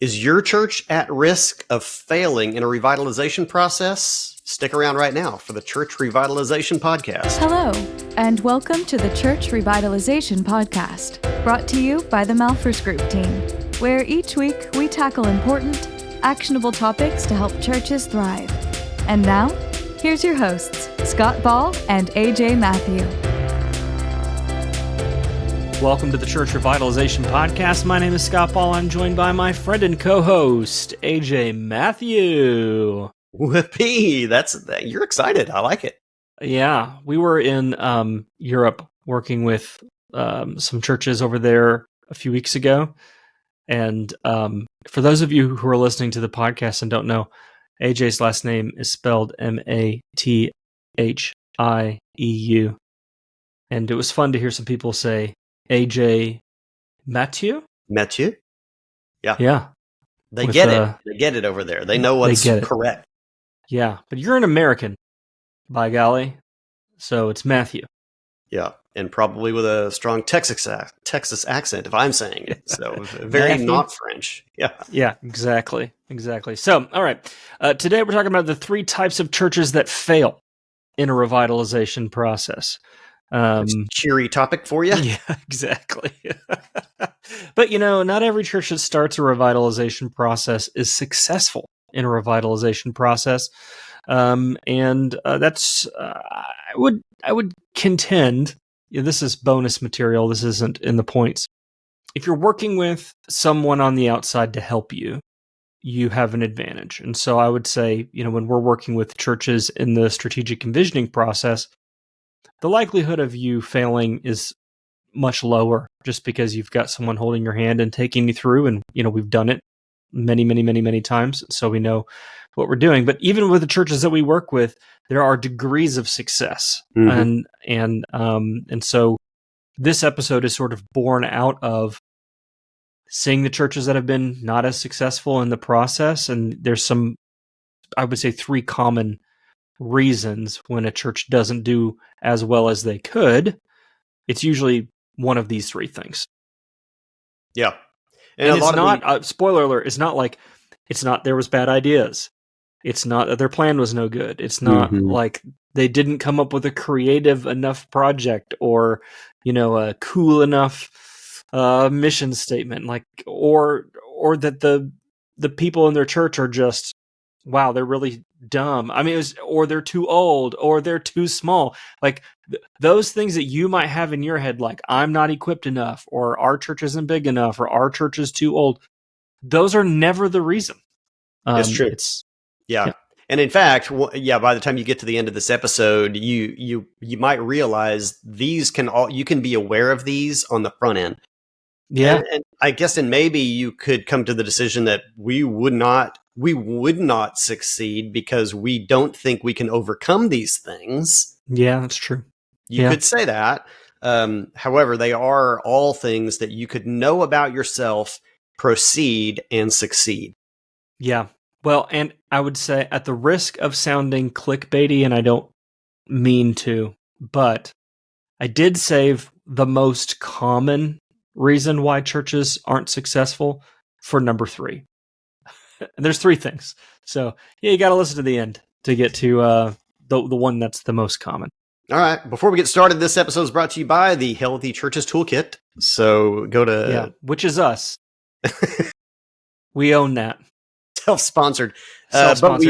Is your church at risk of failing in a revitalization process? Stick around right now for the Church Revitalization Podcast. Hello, and welcome to the Church Revitalization Podcast, brought to you by the Malphurs Group team, where each week we tackle important, actionable topics to help churches thrive. And now, here's your hosts, Scott Ball and AJ Matthew. Welcome to the Church Revitalization Podcast. My name is Scott Ball. I'm joined by my friend and co-host, AJ Matthew. Whoopee! You're excited. I like it. Yeah, we were in Europe working with some churches over there a few weeks ago. And for those of you who are listening to the podcast and don't know, AJ's last name is spelled Mathieu. And it was fun to hear some people say AJ Matthew? Matthew? Yeah. Yeah. They get it. They get it over there. They know what's correct. Yeah. But you're an American, by golly. So it's Matthew. Yeah. And probably with a strong Texas accent, if I'm saying it. So very not French. Yeah. Yeah, exactly. Exactly. So, all right. Today we're talking about the three types of churches that fail in a revitalization process. Cheery topic for you. Yeah, exactly. But, not every church that starts a revitalization process is successful in a revitalization process. That's, I would contend, this is bonus material. This isn't in the points. If you're working with someone on the outside to help you, you have an advantage. And so I would say, when we're working with churches in the strategic envisioning process, the likelihood of you failing is much lower just because you've got someone holding your hand and taking you through. And, we've done it many times. So we know what we're doing. But even with the churches that we work with, there are degrees of success. Mm-hmm. And so this episode is sort of born out of seeing the churches that have been not as successful in the process. And there's some, I would say, three common reasons when a church doesn't do as well as they could. It's usually one of these three things. Yeah. And it's not, spoiler alert, it's not there was bad ideas. It's not that their plan was no good. It's not like they didn't come up with a creative enough project or, a cool enough mission statement, or that the people in their church are just, wow, they're really dumb. I mean, or they're too old, or they're too small. Those things that you might have in your head, like I'm not equipped enough, or our church isn't big enough, or our church is too old. Those are never the reason. That's true. Yeah. And in fact, by the time you get to the end of this episode, you might realize you can be aware of these on the front end. Yeah. And I guess, and maybe you could come to the decision that we would not succeed because we don't think we can overcome these things. Yeah, that's true. You could say that. However, they are all things that you could know about yourself, proceed, and succeed. Yeah. Well, and I would say, at the risk of sounding clickbaity, and I don't mean to, but I did save the most common reason why churches aren't successful for number 3. And there's 3 things. So, you got to listen to the end to get to the one that's the most common. All right. Before we get started, this episode is brought to you by the Healthy Churches Toolkit. So go to... Yeah, which is us. We own that. Self-sponsored. But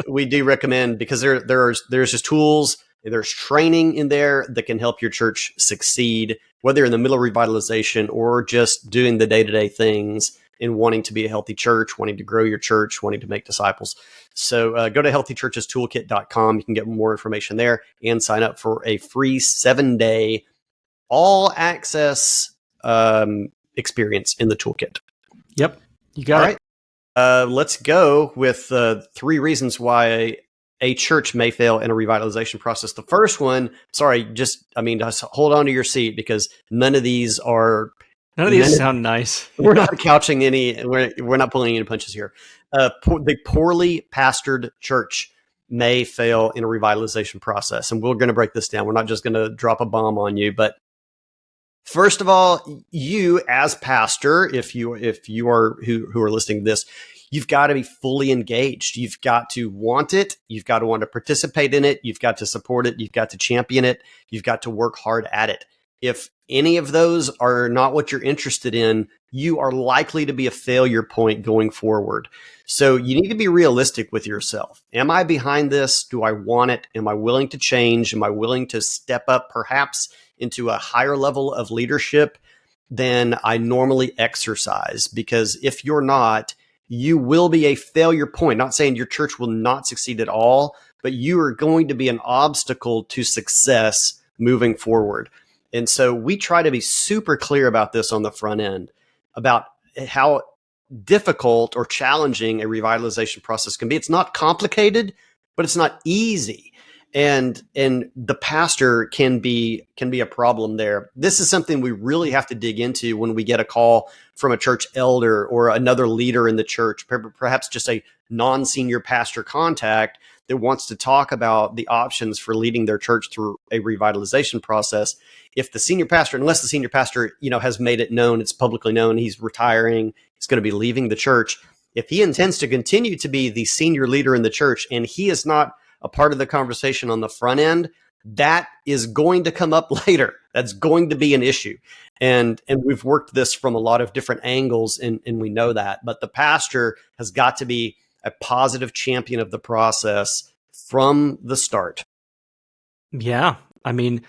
we do recommend, because there's just tools, there's training in there that can help your church succeed, whether you're in the middle of revitalization or just doing the day-to-day things in wanting to be a healthy church, wanting to grow your church, wanting to make disciples. So go to healthychurchestoolkit.com. You can get more information there and sign up for a free 7-day all-access experience in the toolkit. Yep, you got it. All right. Let's go with 3 reasons why a church may fail in a revitalization process. The first one, just hold on to your seat, because none of these sound nice. We're not couching any. We're not pulling any punches here. The poorly pastored church may fail in a revitalization process, and we're going to break this down. We're not just going to drop a bomb on you, but First of all, you as pastor, if you are who are listening to this, you've got to be fully engaged. You've got to want it. You've got to want to participate in it. You've got to support it. You've got to champion it. You've got to work hard at it. If any of those are not what you're interested in, you are likely to be a failure point going forward. So you need to be realistic with yourself. Am I behind this? Do I want it? Am I willing to change? Am I willing to step up perhaps into a higher level of leadership than I normally exercise? Because if you're not, you will be a failure point. Not saying your church will not succeed at all, but you are going to be an obstacle to success moving forward. And so we try to be super clear about this on the front end, about how difficult or challenging a revitalization process can be. It's not complicated, but it's not easy. And the pastor can be a problem there. This is something we really have to dig into when we get a call from a church elder or another leader in the church, perhaps just a non-senior pastor contact that wants to talk about the options for leading their church through a revitalization process. If the senior pastor, unless the senior pastor, has made it known, it's publicly known, he's retiring, he's going to be leaving the church. If he intends to continue to be the senior leader in the church and he is not a part of the conversation on the front end, that is going to come up later. That's going to be an issue. And we've worked this from a lot of different angles, and we know that. But the pastor has got to be a positive champion of the process from the start. Yeah. I mean,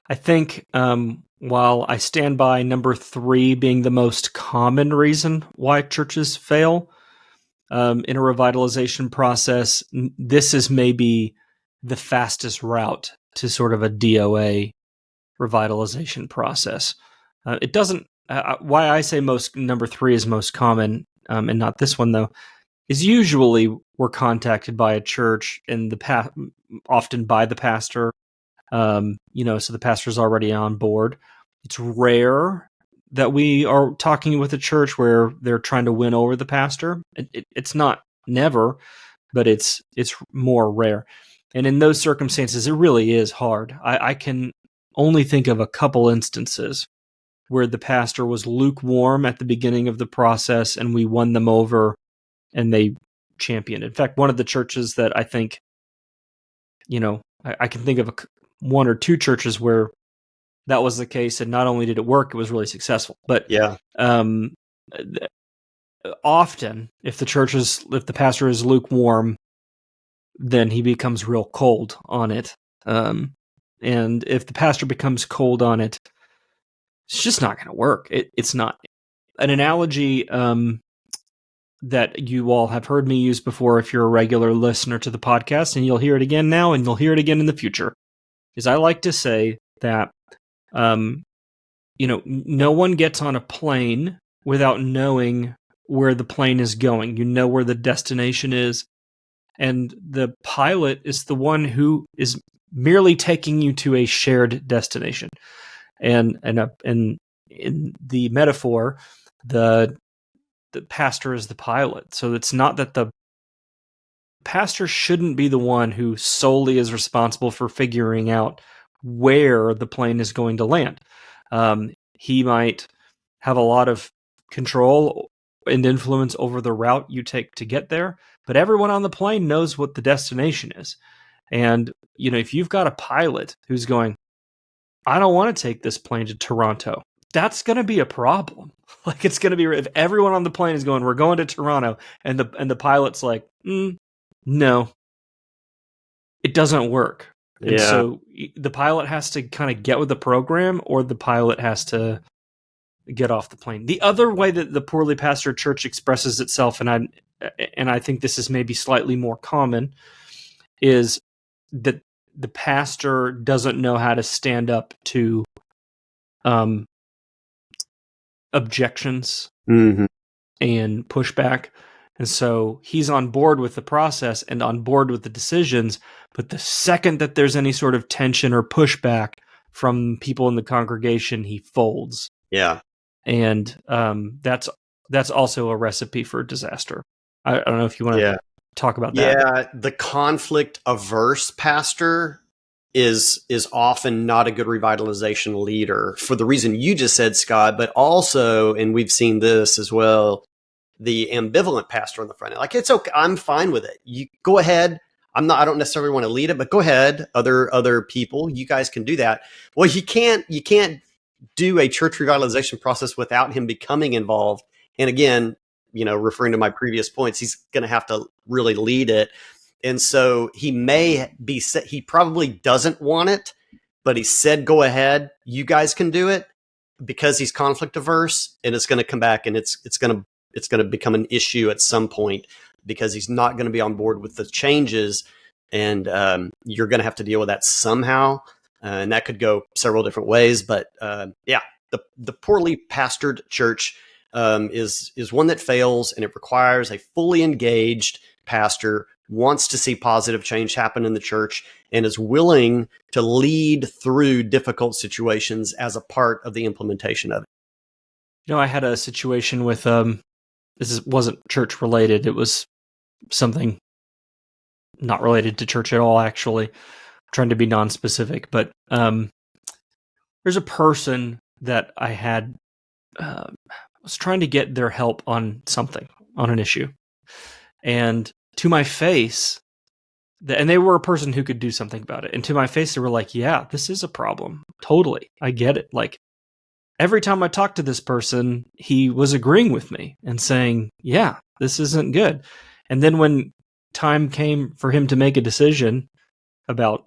I think while I stand by number 3 being the most common reason why churches fail, in a revitalization process, this is maybe the fastest route to sort of a DOA revitalization process. It doesn't. Why I say number 3 is most common, and not this one though, is usually we're contacted by a church and often by the pastor. So the pastor's already on board. It's rare that we are talking with a church where they're trying to win over the pastor. It's not never, but it's more rare. And in those circumstances, it really is hard. I can only think of a couple instances where the pastor was lukewarm at the beginning of the process and we won them over and they championed. In fact, one of the churches that I think, I can think of one or two churches where that was the case, and not only did it work, it was really successful. But yeah, often, if the pastor is lukewarm, then he becomes real cold on it. And if the pastor becomes cold on it, it's just not going to work. It's not. An analogy that you all have heard me use before, if you're a regular listener to the podcast, and you'll hear it again now, and you'll hear it again in the future, is I like to say that no one gets on a plane without knowing where the plane is going. You know where the destination is, and the pilot is the one who is merely taking you to a shared destination. And in the metaphor, the pastor is the pilot. So it's not that the pastor shouldn't be the one who solely is responsible for figuring out where the plane is going to land. He might have a lot of control and influence over the route you take to get there, but everyone on the plane knows what the destination is. And, if you've got a pilot who's going, I don't want to take this plane to Toronto, that's going to be a problem. Like, it's going to be, if everyone on the plane is going, we're going to Toronto, and the pilot's like, no, it doesn't work. And so the pilot has to kind of get with the program, or the pilot has to get off the plane. The other way that the poorly pastored church expresses itself, and I think this is maybe slightly more common, is that the pastor doesn't know how to stand up to objections and pushback. And so he's on board with the process and on board with the decisions, but the second that there's any sort of tension or pushback from people in the congregation, he folds. Yeah. And that's also a recipe for disaster. I don't know if you want to talk about that. Yeah, the conflict averse pastor is often not a good revitalization leader for the reason you just said, Scott, but also, and we've seen this as well, the ambivalent pastor on the front end. Like, it's okay. I'm fine with it. You go ahead. I don't necessarily want to lead it, but go ahead. Other people, you guys can do that. Well, you can't do a church revitalization process without him becoming involved. And again, referring to my previous points, he's going to have to really lead it. And so he probably doesn't want it, but he said, go ahead, you guys can do it, because he's conflict averse, and it's going to come back, and it's going to become an issue at some point, because he's not going to be on board with the changes, and you're going to have to deal with that somehow. And that could go several different ways, but the poorly pastored church is one that fails, and it requires a fully engaged pastor, wants to see positive change happen in the church, and is willing to lead through difficult situations as a part of the implementation of it. I had a situation with wasn't church related. It was something not related to church at all, actually. I'm trying to be non-specific, but there's a person that I had was trying to get their help on something, on an issue, and to my face, and they were a person who could do something about it. And to my face, they were like, yeah, this is a problem. Totally. I get it. Like, every time I talked to this person, he was agreeing with me and saying, yeah, this isn't good. And then when time came for him to make a decision about,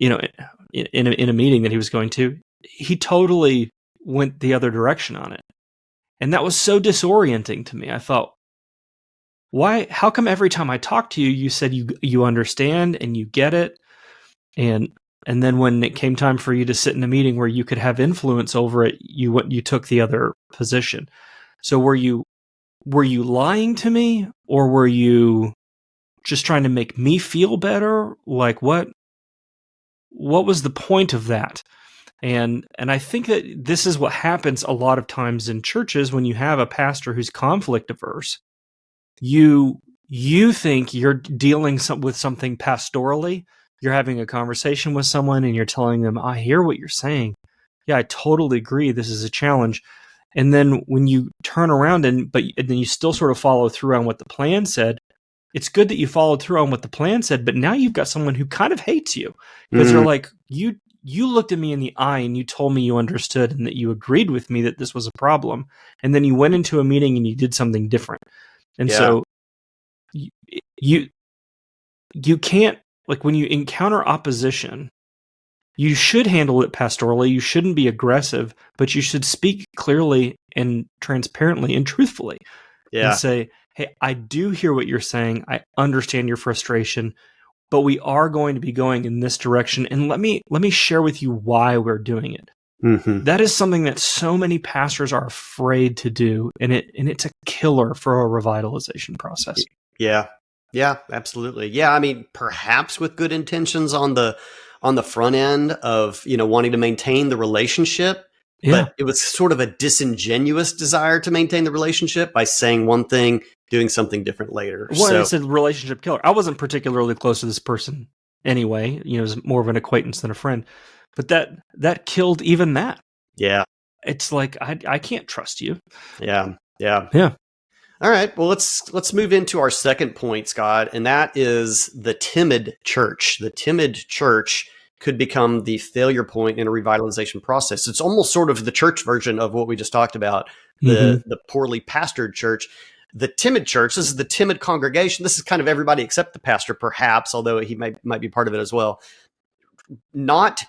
in a meeting that he was going to, he totally went the other direction on it. And that was so disorienting to me. I thought, why? How come every time I talk to you, you said you understand and you get it, and then when it came time for you to sit in a meeting where you could have influence over it, you took the other position. So were you lying to me, or were you just trying to make me feel better? Like, what was the point of that? And I think that this is what happens a lot of times in churches when you have a pastor who's conflict averse. You think you're dealing with something pastorally. You're having a conversation with someone and you're telling them, I hear what you're saying. Yeah, I totally agree. This is a challenge. And then when you turn around and then you still sort of follow through on what the plan said, it's good that you followed through on what the plan said, but now you've got someone who kind of hates you, because they're like, you looked at me in the eye and you told me you understood and that you agreed with me that this was a problem. And then you went into a meeting and you did something different. And so you can't, like, when you encounter opposition, you should handle it pastorally. You shouldn't be aggressive, but you should speak clearly and transparently and truthfully. Yeah. And say, hey, I do hear what you're saying. I understand your frustration, but we are going to be going in this direction. And let me share with you why we're doing it. Mm-hmm. That is something that so many pastors are afraid to do, and it's a killer for a revitalization process. Yeah, absolutely. Yeah, I mean, perhaps with good intentions on the front end of wanting to maintain the relationship, but it was sort of a disingenuous desire to maintain the relationship by saying one thing, doing something different later. Well, it's a relationship killer. I wasn't particularly close to this person anyway. It was more of an acquaintance than a friend. But that killed even that. Yeah. It's like, I can't trust you. Yeah. All right. Well, let's move into our second point, Scott, and that is the timid church. The timid church could become the failure point in a revitalization process. It's almost sort of the church version of what we just talked about, the poorly pastored church. The timid church, this is the timid congregation. This is kind of everybody except the pastor, perhaps, although he might be part of it as well. Not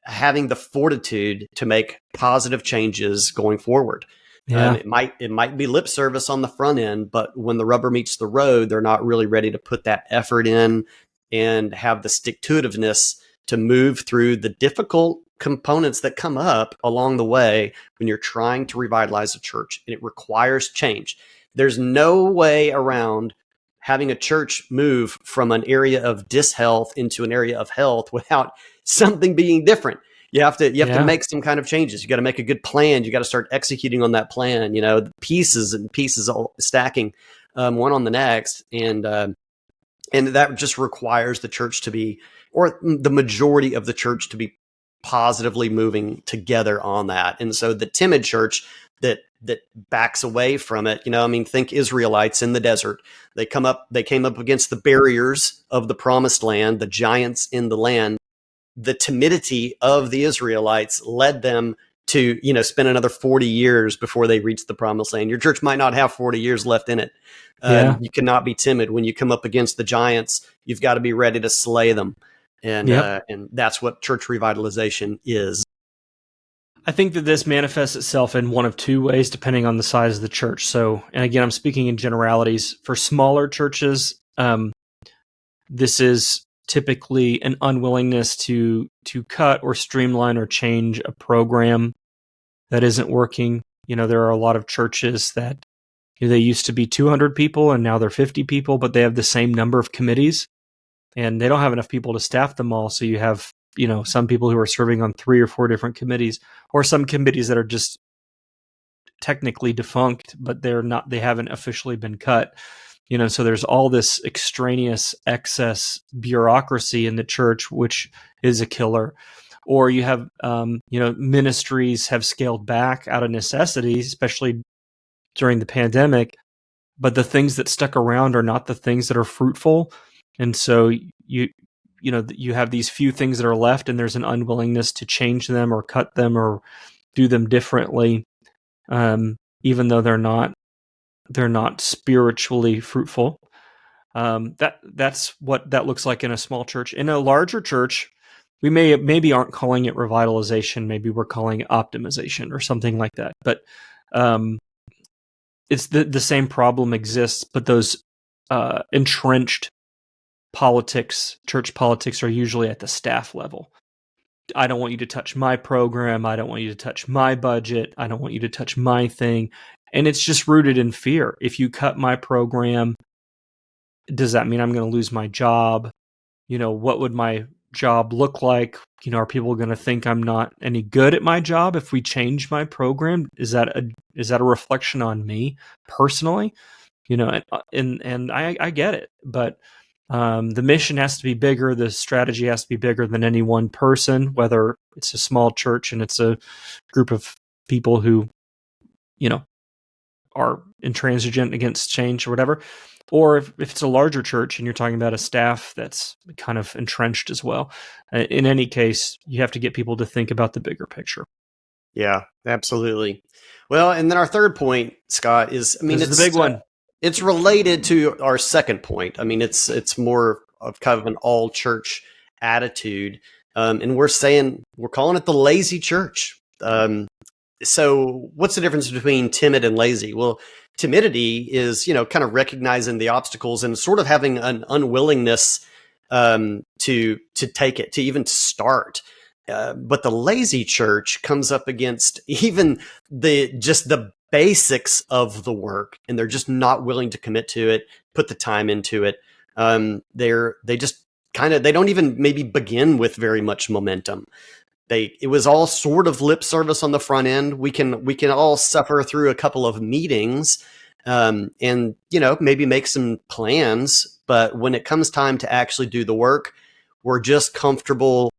having the fortitude to make positive changes going forward. Yeah. It might be lip service on the front end, but when the rubber meets the road, they're not really ready to put that effort in and have the stick-to-itiveness to move through the difficult components that come up along the way when you're trying to revitalize a church. And it requires change. There's no way around having a church move from an area of dishealth into an area of health without something being different. You have to make some kind of changes. You got to make a good plan. You got to start executing on that plan. The pieces all stacking one on the next, and that just requires the church to be or the majority of the church to be positively moving together on that. And so the timid church that backs away from it, think Israelites in the desert. They came up against the barriers of the promised land, the giants in the land. The timidity of the Israelites led them to, spend another 40 years before they reach the promised land. Your church might not have 40 years left in it. You cannot be timid. When you come up against the giants, you've got to be ready to slay them. And that's what church revitalization is. I think that this manifests itself in one of two ways, depending on the size of the church. So, and again, I'm speaking in generalities. For smaller churches, this is typically an unwillingness to cut or streamline or change a program that isn't working. There are a lot of churches that they used to be 200 people and now they're 50 people, but they have the same number of committees and they don't have enough people to staff them all. So you have, some people who are serving on 3 or 4 different committees, or some committees that are just technically defunct, but they haven't officially been cut. So there's all this extraneous excess bureaucracy in the church, which is a killer. Or you have, ministries have scaled back out of necessity, especially during the pandemic, but the things that stuck around are not the things that are fruitful. And so you have these few things that are left, and there's an unwillingness to change them or cut them or do them differently, even though they're not spiritually fruitful. That's what that looks like in a small church. In a larger church, we maybe aren't calling it revitalization. Maybe we're calling it optimization or something like that. But it's the same problem exists, but those entrenched church politics are usually at the staff level. I don't want you to touch my program. I don't want you to touch my budget. I don't want you to touch my thing. And it's just rooted in fear. If you cut my program, does that mean I'm going to lose my job? What would my job look like? Are people going to think I'm not any good at my job if we change my program? Is that a reflection on me personally? And I get it, but the mission has to be bigger. The strategy has to be bigger than any one person, whether it's a small church and it's a group of people who, are intransigent against change or whatever, or if it's a larger church and you're talking about a staff that's kind of entrenched as well. In any case, you have to get people to think about the bigger picture. Yeah, absolutely. Well, and then our third point, Scott, it's the big one. It's related to our second point. It's more of kind of an all church attitude. And we're calling it the lazy church. So what's the difference between timid and lazy? Well, timidity is, kind of recognizing the obstacles and sort of having an unwillingness to take it, to even start. But the lazy church comes up against even the basics of the work, and they're just not willing to commit to it, put the time into it. They don't even maybe begin with very much momentum. It was all sort of lip service on the front end. We can all suffer through a couple of meetings, and maybe make some plans. But when it comes time to actually do the work, we're just comfortable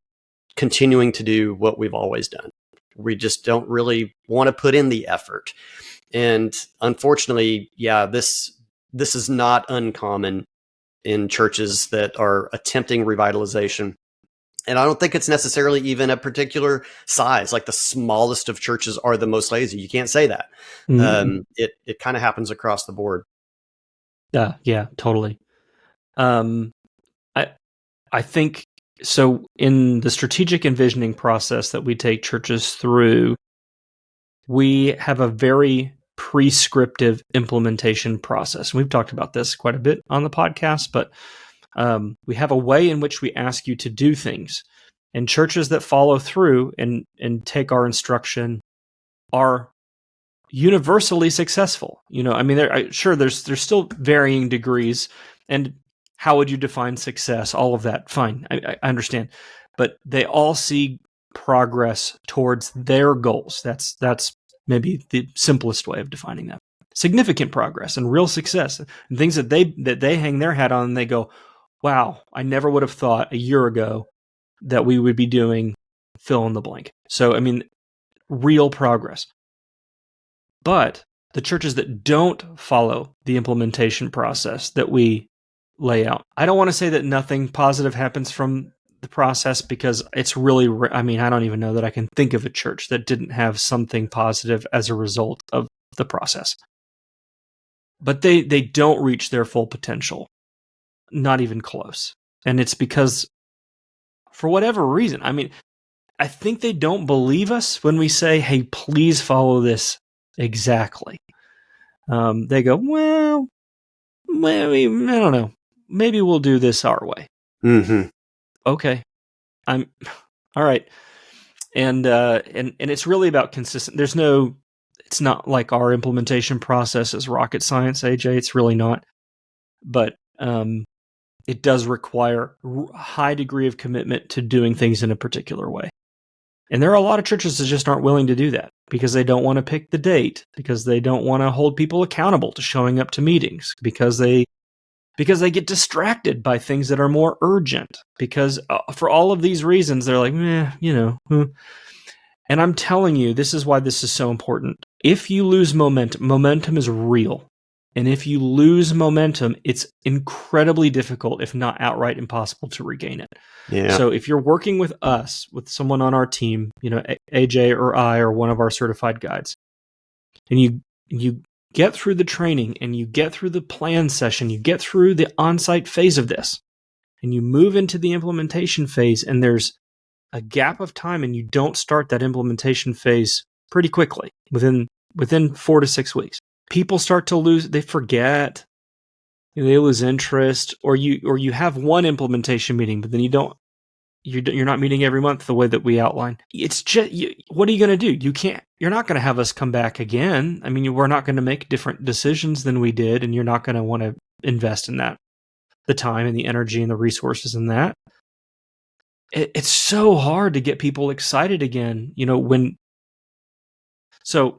continuing to do what we've always done. We just don't really want to put in the effort. And unfortunately, this is not uncommon in churches that are attempting revitalization. And I don't think it's necessarily even a particular size. Like the smallest of churches are the most lazy. You can't say that. Mm-hmm. It kind of happens across the board. Yeah, totally. I think so. In the strategic envisioning process that we take churches through, we have a very prescriptive implementation process. We've talked about this quite a bit on the podcast, but we have a way in which we ask you to do things. And churches that follow through and take our instruction are universally successful. There's still varying degrees. And how would you define success? All of that, fine, I understand. But they all see progress towards their goals. That's maybe the simplest way of defining that. Significant progress and real success, and things that they hang their hat on, and they go, wow, I never would have thought a year ago that we would be doing fill in the blank. So, I mean, real progress. But the churches that don't follow the implementation process that we lay out, I don't want to say that nothing positive happens from the process, because it's really, I mean, I don't even know that I can think of a church that didn't have something positive as a result of the process. But they don't reach their full potential, not even close. And it's because, for whatever reason, I mean, I think they don't believe us when we say, hey, please follow this exactly. They go, well, I don't know. Maybe we'll do this our way. Mm-hmm. Okay. All right. And it's really about consistent. It's not like our implementation process is rocket science, AJ. It's really not. But it does require a high degree of commitment to doing things in a particular way. And there are a lot of churches that just aren't willing to do that because they don't want to pick the date, because they don't want to hold people accountable to showing up to meetings, because they get distracted by things that are more urgent, because for all of these reasons, they're like, And I'm telling you, this is why this is so important. If you lose momentum is real. And if you lose momentum, it's incredibly difficult, if not outright impossible, to regain it. Yeah. So if you're working with us, with someone on our team, AJ or I or one of our certified guides, and you get through the training and you get through the plan session, you get through the on-site phase of this, and you move into the implementation phase, and there's a gap of time and you don't start that implementation phase pretty quickly, within 4 to 6 weeks. People start to lose, they forget, they lose interest, or you have one implementation meeting, but then you're not meeting every month the way that we outline. It's just, what are you going to do? You're not going to have us come back again. I mean, we're not going to make different decisions than we did, and you're not going to want to invest in that, the time and the energy and the resources in that. It's so hard to get people excited again, so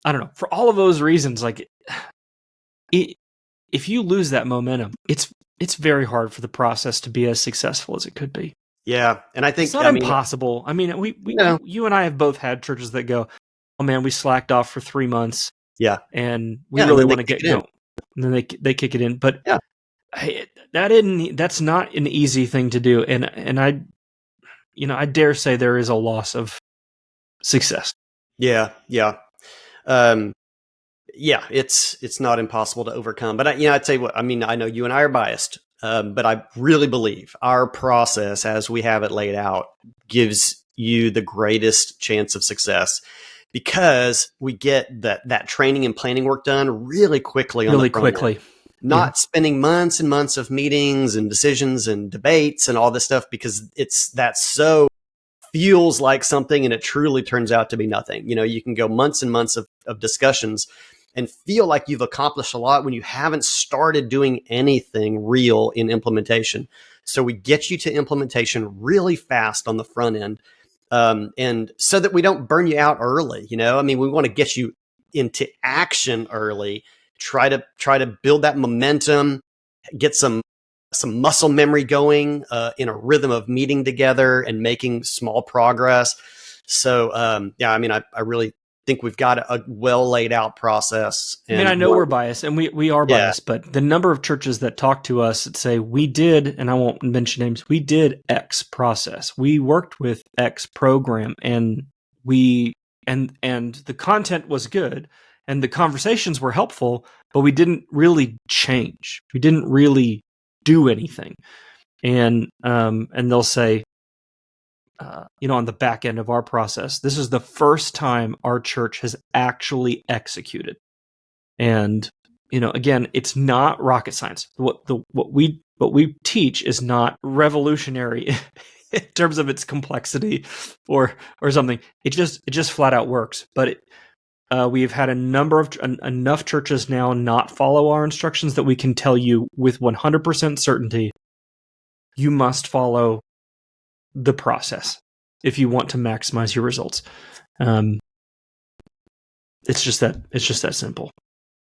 I don't know, for all of those reasons, like if you lose that momentum, it's very hard for the process to be as successful as it could be. Yeah. And I think it's not impossible. I mean, you and I have both had churches that go, oh man, we slacked off for 3 months. Yeah. And we really want to get going. And then they kick it in. But yeah, that's not an easy thing to do. And I dare say there is a loss of success. Yeah. Yeah. It's not impossible to overcome, but I'd say I know you and I are biased, but I really believe our process as we have it laid out gives you the greatest chance of success, because we get that training and planning work done really quickly. Not spending months and months of meetings and decisions and debates and all this stuff, because that's so feels like something and it truly turns out to be nothing. You can go months and months of discussions and feel like you've accomplished a lot when you haven't started doing anything real in implementation. So we get you to implementation really fast on the front end, and so that we don't burn you out early. We want to get you into action early, try to build that momentum, get some muscle memory going in a rhythm of meeting together and making small progress. So, I really think we've got a well laid out process. And I know we're biased, and we are biased, but the number of churches that talk to us that say, we did, and I won't mention names, we did X process. We worked with X program, and and the content was good and the conversations were helpful, but we didn't really change. We didn't really do anything. And they'll say, on the back end of our process, this is the first time our church has actually executed. And, again, it's not rocket science. What we teach is not revolutionary in terms of its complexity or something. It just flat out works. But we've had enough churches now not follow our instructions that we can tell you with 100% certainty, you must follow the process if you want to maximize your results. It's just that simple.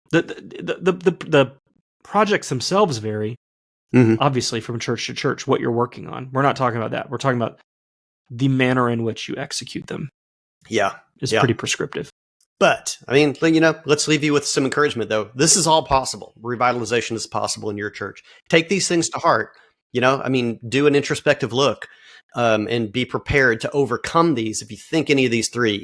The projects themselves vary, obviously from church to church, what you're working on. We're not talking about that. We're talking about the manner in which you execute them. Yeah. Is pretty prescriptive. But, I mean, let's leave you with some encouragement, though. This is all possible. Revitalization is possible in your church. Take these things to heart. Do an introspective look and be prepared to overcome these. If you think any of these three,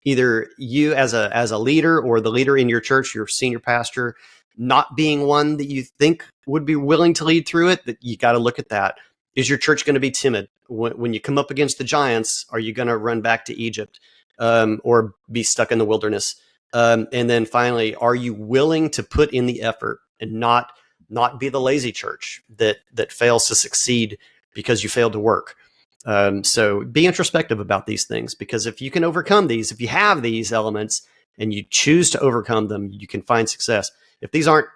either you as a leader or the leader in your church, your senior pastor, not being one that you think would be willing to lead through it, that you got to look at that. Is your church going to be timid? When you come up against the giants, are you going to run back to Egypt or be stuck in the wilderness? And then finally, are you willing to put in the effort and not be the lazy church that fails to succeed because you failed to work? So be introspective about these things, because if you can overcome these, if you have these elements and you choose to overcome them, you can find success. If these aren't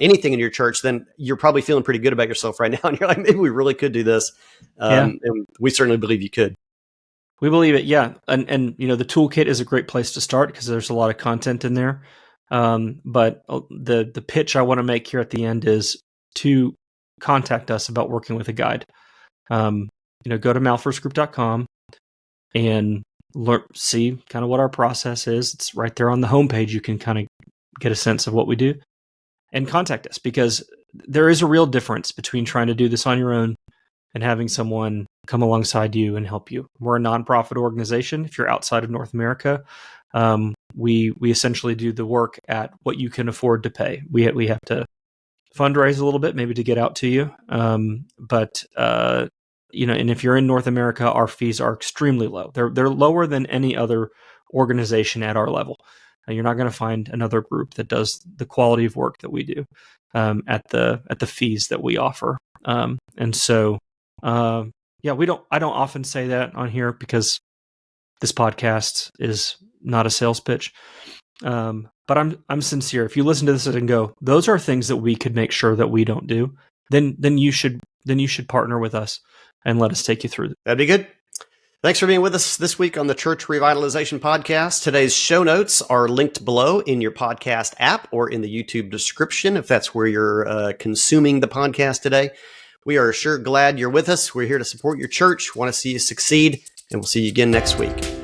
anything in your church, then you're probably feeling pretty good about yourself right now. And you're like, maybe we really could do this. And we certainly believe you could. We believe it. Yeah. And the toolkit is a great place to start because there's a lot of content in there. But the pitch I want to make here at the end is to contact us about working with a guide. Go to malfirstgroup.com and see kind of what our process is. It's right there on the homepage. You can kind of get a sense of what we do and contact us, because there is a real difference between trying to do this on your own and having someone come alongside you and help you. We're a nonprofit organization. If you're outside of North America, we essentially do the work at what you can afford to pay. We have to fundraise a little bit, maybe to get out to you. And if you're in North America, our fees are extremely low. They're lower than any other organization at our level. You're not going to find another group that does the quality of work that we do at the fees that we offer. I don't often say that on here because this podcast is not a sales pitch. But I'm sincere. If you listen to this and go, those are things that we could make sure that we don't do, then you should partner with us and let us take you through. That'd be good. Thanks for being with us this week on the Church Revitalization Podcast. Today's show notes are linked below in your podcast app or in the YouTube description, if that's where you're consuming the podcast today. We are sure glad you're with us. We're here to support your church, want to see you succeed, and we'll see you again next week.